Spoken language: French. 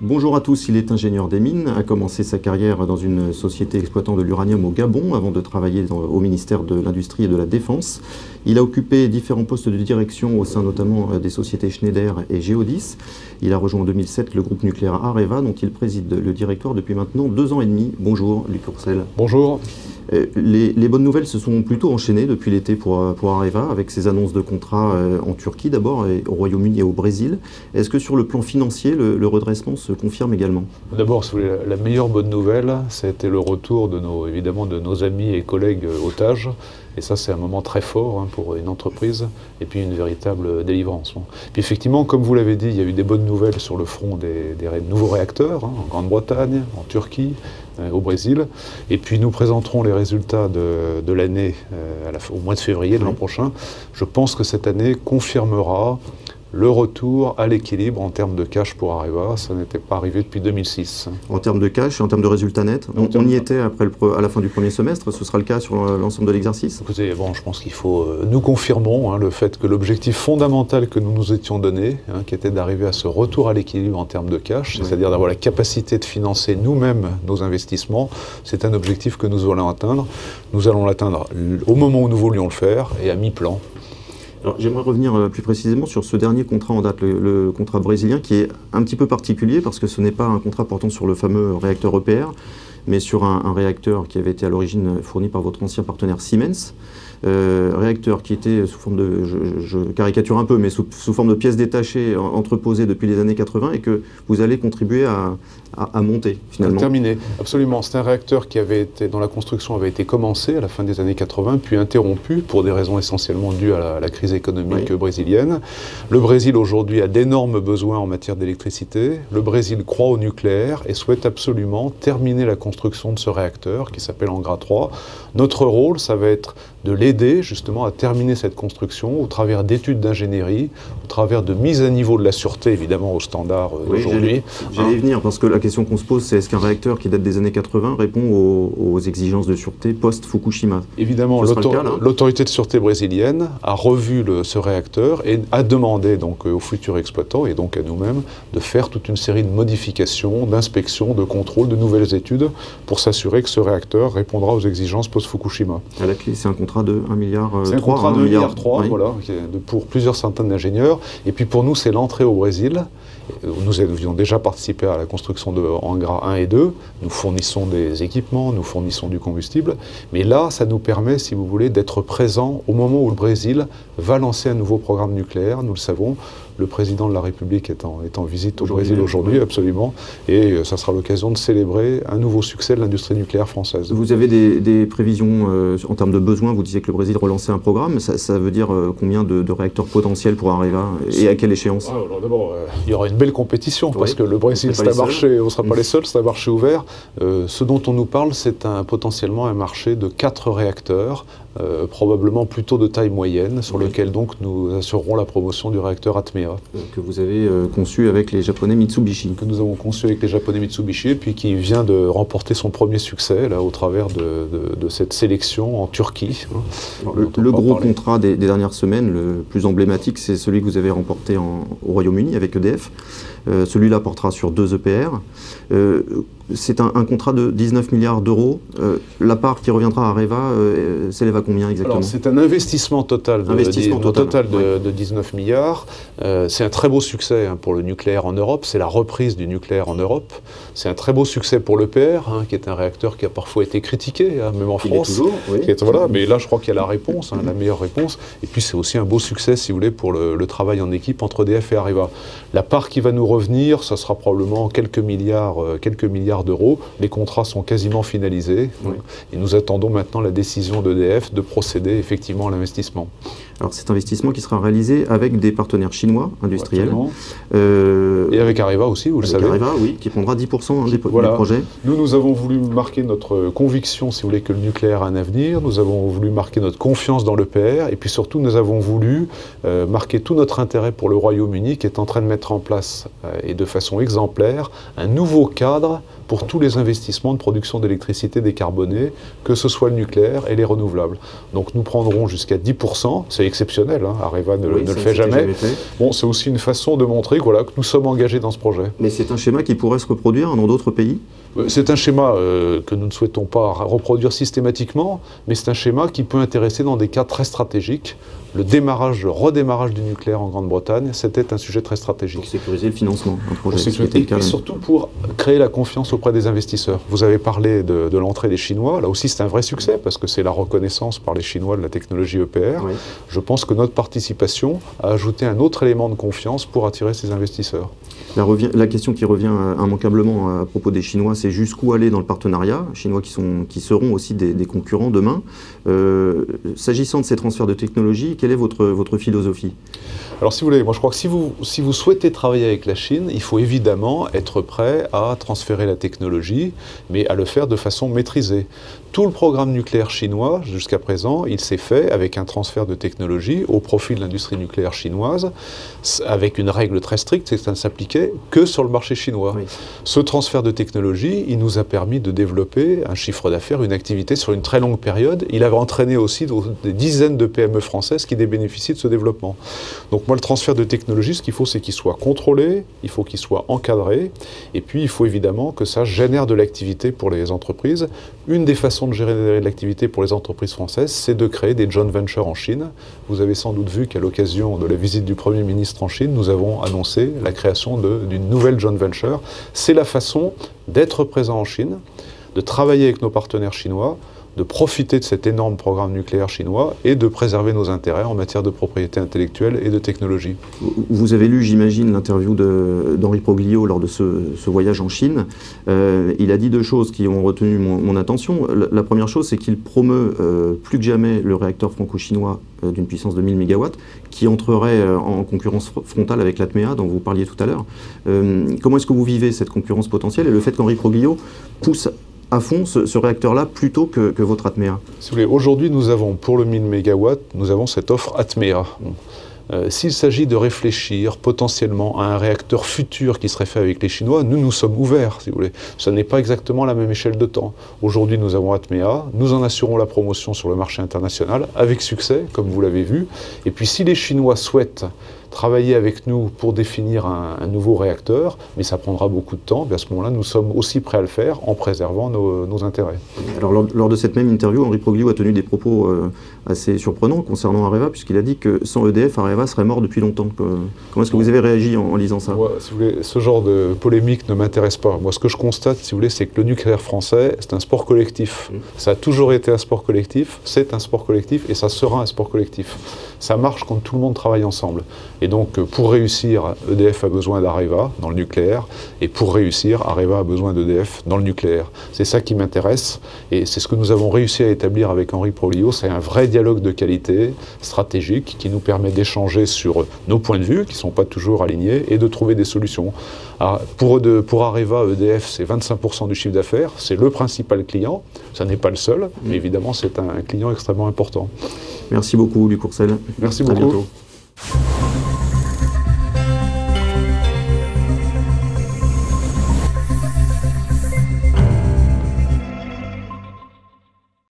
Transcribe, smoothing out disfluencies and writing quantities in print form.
Bonjour à tous, il est ingénieur des mines, a commencé sa carrière dans une société exploitant de l'uranium au Gabon avant de travailler au ministère de l'Industrie et de la Défense. Il a occupé différents postes de direction au sein notamment des sociétés Schneider et Geodis. Il a rejoint en 2007 le groupe nucléaire Areva dont il préside le directoire depuis maintenant 2 ans et demi. Bonjour Luc Courcel. Bonjour. Les bonnes nouvelles se sont plutôt enchaînées depuis l'été pour Areva, avec ses annonces de contrats en Turquie d'abord, au Royaume-Uni et au Brésil. Est-ce que sur le plan financier, le redressement se confirme également? D'abord, la meilleure bonne nouvelle, c'était le retour évidemment de nos amis et collègues otages. Et ça, c'est un moment très fort pour une entreprise, et puis une véritable délivrance. Puis effectivement, comme vous l'avez dit, il y a eu des bonnes nouvelles sur le front des nouveaux réacteurs, en Grande-Bretagne, en Turquie, au Brésil. Et puis nous présenterons les résultats de l'année au mois de février de l'an prochain. Je pense que cette année confirmera le retour à l'équilibre en termes de cash pour Areva. Ça n'était pas arrivé depuis 2006. En termes de cash et en termes de résultats nets, on y était à la fin du premier semestre. Ce sera le cas sur l'ensemble de l'exercice? Écoutez, je pense qu'il faut... nous confirmons le fait que l'objectif fondamental que nous nous étions donné, qui était d'arriver à ce retour à l'équilibre en termes de cash, c'est-à-dire d'avoir la capacité de financer nous-mêmes nos investissements, c'est un objectif que nous allons atteindre. Nous allons l'atteindre au moment où nous voulions le faire et à mi-plan. J'aimerais revenir plus précisément sur ce dernier contrat en date, le contrat brésilien, qui est un petit peu particulier parce que ce n'est pas un contrat portant sur le fameux réacteur EPR, mais sur un réacteur qui avait été à l'origine fourni par votre ancien partenaire Siemens. Réacteur qui était sous forme de, je caricature un peu, mais sous forme de pièces détachées entreposées depuis les années 80 et que vous allez contribuer à monter finalement. Terminé, absolument. C'est un réacteur dont la construction avait été commencée à la fin des années 80, puis interrompue pour des raisons essentiellement dues à la crise économique brésilienne. Le Brésil aujourd'hui a d'énormes besoins en matière d'électricité. Le Brésil croit au nucléaire et souhaite absolument terminer la construction de ce réacteur qui s'appelle Angra 3. Notre rôle, ça va être de l'aider justement à terminer cette construction au travers d'études d'ingénierie, au travers de mise à niveau de la sûreté, évidemment, aux standards d'aujourd'hui. J'allais y venir, parce que la question qu'on se pose, c'est est-ce qu'un réacteur qui date des années 80 répond aux exigences de sûreté post-Fukushima? Évidemment, l'autorité de sûreté brésilienne a revu ce réacteur et a demandé donc aux futurs exploitants, et donc à nous-mêmes, de faire toute une série de modifications, d'inspections, de contrôles, de nouvelles études, pour s'assurer que ce réacteur répondra aux exigences post-Fukushima. À la clé, c'est un contrat de 1,3 milliard. C'est un contrat de 1,3 milliard, voilà, pour plusieurs centaines d'ingénieurs. Et puis pour nous, c'est l'entrée au Brésil. Nous avions déjà participé à la construction de Angra 1 et 2. Nous fournissons des équipements, nous fournissons du combustible. Mais là, ça nous permet, si vous voulez, d'être présents au moment où le Brésil va lancer un nouveau programme nucléaire. Nous le savons. Le président de la République est en visite au Brésil aujourd'hui, absolument. Et ça sera l'occasion de célébrer un nouveau succès de l'industrie nucléaire française. Vous avez des prévisions en termes de besoins? Vous disiez que le Brésil relançait un programme. Ça veut dire combien de réacteurs potentiels pour Areva et à quelle échéance? D'abord, il y aura une belle compétition parce que le Brésil, c'est un marché, on ne sera pas les seuls, c'est un marché ouvert. Ce dont on nous parle, c'est potentiellement un marché de 4 réacteurs, probablement plutôt de taille moyenne, sur lequel donc nous assurerons la promotion du réacteur Atmea. Que vous avez conçu avec les Japonais Mitsubishi. Que nous avons conçu avec les Japonais Mitsubishi, et puis qui vient de remporter son premier succès là, au travers de cette sélection en Turquie. Le gros contrat des dernières semaines, le plus emblématique, c'est celui que vous avez remporté au Royaume-Uni avec EDF. Celui-là portera sur 2 EPR. C'est un contrat de 19 milliards d'euros. La part qui reviendra à Areva s'élève à combien exactement? C'est un investissement total de 19 milliards. C'est un très beau succès pour le nucléaire en Europe. C'est la reprise du nucléaire en Europe. C'est un très beau succès pour l'EPR, qui est un réacteur qui a parfois été critiqué, même en France. Toujours, oui. Mais là, je crois qu'il y a la réponse, la meilleure réponse. Et puis, c'est aussi un beau succès, si vous voulez, pour le travail en équipe entre EDF et Areva. La part qui va nous revenir, ça sera probablement quelques milliards d'euros. Les contrats sont quasiment finalisés. Et nous attendons maintenant la décision d'EDF de procéder effectivement à l'investissement. Alors cet investissement qui sera réalisé avec des partenaires chinois industriels. Et avec Areva aussi, vous le savez. Avec Areva, oui, qui prendra 10% des projets. Nous avons voulu marquer notre conviction, si vous voulez, que le nucléaire a un avenir. Nous avons voulu marquer notre confiance dans l'EPR. Et puis surtout, nous avons voulu marquer tout notre intérêt pour le Royaume-Uni qui est en train de mettre en place, et de façon exemplaire, un nouveau cadre pour tous les investissements de production d'électricité décarbonée, que ce soit le nucléaire et les renouvelables. Donc nous prendrons jusqu'à 10%, c'est c'est exceptionnel, hein. Areva ne le fait jamais. Bon, c'est aussi une façon de montrer que nous sommes engagés dans ce projet. Mais c'est un schéma qui pourrait se reproduire dans d'autres pays? C'est un schéma que nous ne souhaitons pas reproduire systématiquement, mais c'est un schéma qui peut intéresser dans des cas très stratégiques. Le redémarrage du nucléaire en Grande-Bretagne, c'était un sujet très stratégique. Pour sécuriser le financement d'un projet. Et puis surtout pour créer la confiance auprès des investisseurs. Vous avez parlé de l'entrée des Chinois. Là aussi, c'est un vrai succès parce que c'est la reconnaissance par les Chinois de la technologie EPR. Oui. Je pense que notre participation a ajouté un autre élément de confiance pour attirer ces investisseurs. La question qui revient immanquablement à propos des Chinois, c'est jusqu'où aller dans le partenariat. Chinois qui seront aussi des concurrents demain. S'agissant de ces transferts de technologie, quelle est votre philosophie? Alors si vous voulez, moi je crois que si vous souhaitez travailler avec la Chine, il faut évidemment être prêt à transférer la technologie, mais à le faire de façon maîtrisée. Tout le programme nucléaire chinois, jusqu'à présent, il s'est fait avec un transfert de technologie au profit de l'industrie nucléaire chinoise, avec une règle très stricte, c'est que ça ne s'appliquait que sur le marché chinois. Oui. Ce transfert de technologie, il nous a permis de développer un chiffre d'affaires, une activité sur une très longue période. Il avait entraîné aussi des dizaines de PME françaises qui bénéficient de ce développement. Donc moi, le transfert de technologie, ce qu'il faut, c'est qu'il soit contrôlé, il faut qu'il soit encadré, et puis il faut évidemment que ça génère de l'activité pour les entreprises. Une des façons de générer de l'activité pour les entreprises françaises, c'est de créer des joint ventures en Chine. Vous avez sans doute vu qu'à l'occasion de la visite du Premier ministre en Chine, nous avons annoncé la création d'une nouvelle joint venture. C'est la façon d'être présent en Chine, de travailler avec nos partenaires chinois, de profiter de cet énorme programme nucléaire chinois et de préserver nos intérêts en matière de propriété intellectuelle et de technologie. Vous avez lu, j'imagine, l'interview d'Henri Proglio lors de ce voyage en Chine. Il a dit deux choses qui ont retenu mon attention. La première chose, c'est qu'il promeut plus que jamais le réacteur franco-chinois d'une puissance de 1000 MW, qui entrerait en concurrence frontale avec l'ATMEA, dont vous parliez tout à l'heure. Comment est-ce que vous vivez cette concurrence potentielle et le fait qu'Henri Proglio pousse à fond ce réacteur-là plutôt que votre ATMEA? Si vous voulez, aujourd'hui, nous avons, pour le 1000 MW, nous avons cette offre ATMEA. S'il s'agit de réfléchir potentiellement à un réacteur futur qui serait fait avec les Chinois, nous sommes ouverts, si vous voulez. Ce n'est pas exactement la même échelle de temps. Aujourd'hui, nous avons ATMEA, nous en assurons la promotion sur le marché international, avec succès, comme vous l'avez vu. Et puis, si les Chinois souhaitent travailler avec nous pour définir un nouveau réacteur, mais ça prendra beaucoup de temps, et à ce moment-là, nous sommes aussi prêts à le faire en préservant nos intérêts. Alors, lors de cette même interview, Henri Proglio a tenu des propos assez surprenants concernant Areva, puisqu'il a dit que sans EDF, Areva serait mort depuis longtemps. Comment est-ce que vous avez réagi en lisant ça? Moi, si vous voulez, ce genre de polémique ne m'intéresse pas. Moi, ce que je constate, si vous voulez, c'est que le nucléaire français, c'est un sport collectif. Ça a toujours été un sport collectif, c'est un sport collectif, et ça sera un sport collectif. Ça marche quand tout le monde travaille ensemble. Et donc, pour réussir, EDF a besoin d'Areva dans le nucléaire, et pour réussir, Areva a besoin d'EDF dans le nucléaire. C'est ça qui m'intéresse, et c'est ce que nous avons réussi à établir avec Henri Proglio. C'est un vrai dialogue de qualité, stratégique, qui nous permet d'échanger sur nos points de vue, qui ne sont pas toujours alignés, et de trouver des solutions. Alors, pour Areva, EDF, c'est 25% du chiffre d'affaires, c'est le principal client, ça n'est pas le seul, mais évidemment, c'est un client extrêmement important. Merci beaucoup, Luc Courcel. Merci beaucoup. À bientôt.